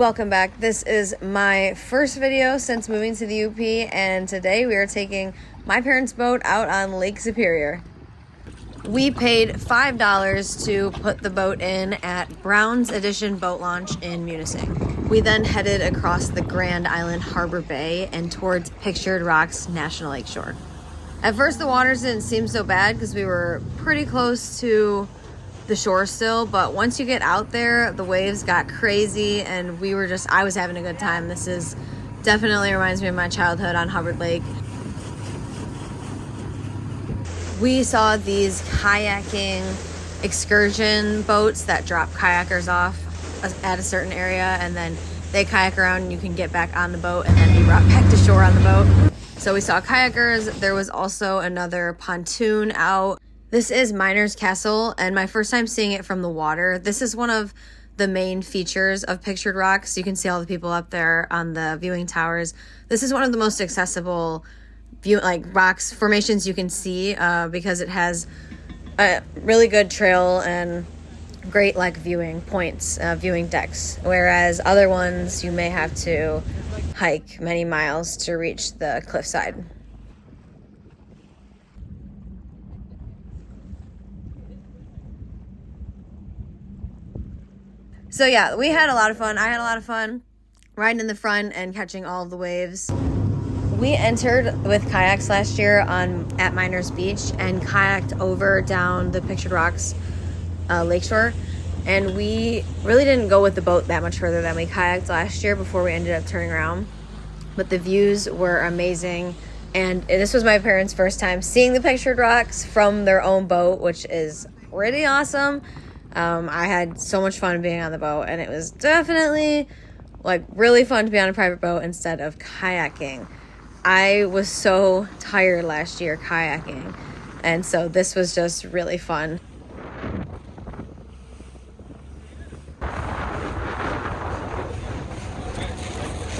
Welcome back. This is my first video since moving to the UP, and today we are taking my parents' boat out on Lake Superior. We paid $5 to put the boat in at Brown's Edition Boat Launch in Munising. We then headed across the Grand Island Harbor Bay and towards Pictured Rocks National Lakeshore. At first the waters didn't seem so bad because we were pretty close to the shore still, but once you get out there, the waves got crazy and I was having a good time. This is definitely reminds me of my childhood on Hubbard Lake. We saw these kayaking excursion boats that drop kayakers off at a certain area, and then they kayak around and you can get back on the boat and then be brought back to shore on the boat. So we saw kayakers. There was also another pontoon out. This is Miner's Castle, and my first time seeing it from the water. This is one of the main features of Pictured Rocks. You can see all the people up there on the viewing towers. This is one of the most accessible rocks formations you can see because it has a really good trail and great viewing points, viewing decks. Whereas other ones you may have to hike many miles to reach the cliffside. So yeah, we had a lot of fun. I had a lot of fun riding in the front and catching all of the waves. We entered with kayaks last year at Miners Beach and kayaked over down the Pictured Rocks Lakeshore. And we really didn't go with the boat that much further than we kayaked last year before we ended up turning around. But the views were amazing. And this was my parents' first time seeing the Pictured Rocks from their own boat, which is pretty awesome. I had so much fun being on the boat, and it was definitely really fun to be on a private boat instead of kayaking. I was so tired last year kayaking, and so this was just really fun.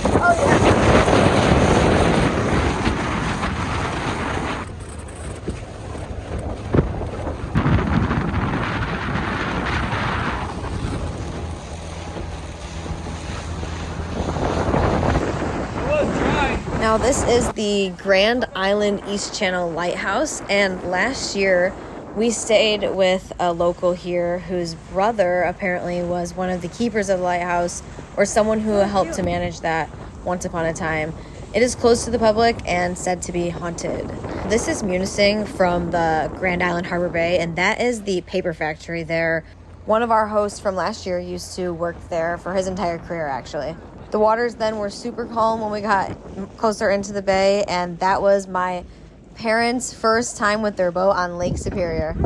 Oh yeah. Now this is the Grand Island East Channel Lighthouse, and last year we stayed with a local here whose brother apparently was one of the keepers of the lighthouse, or someone who helped to manage that once upon a time. It is closed to the public and said to be haunted. This is Munising from the Grand Island Harbor Bay, and that is the paper factory there. One of our hosts from last year used to work there for his entire career, actually. The waters then were super calm when we got closer into the bay, and that was my parents' first time with their boat on Lake Superior.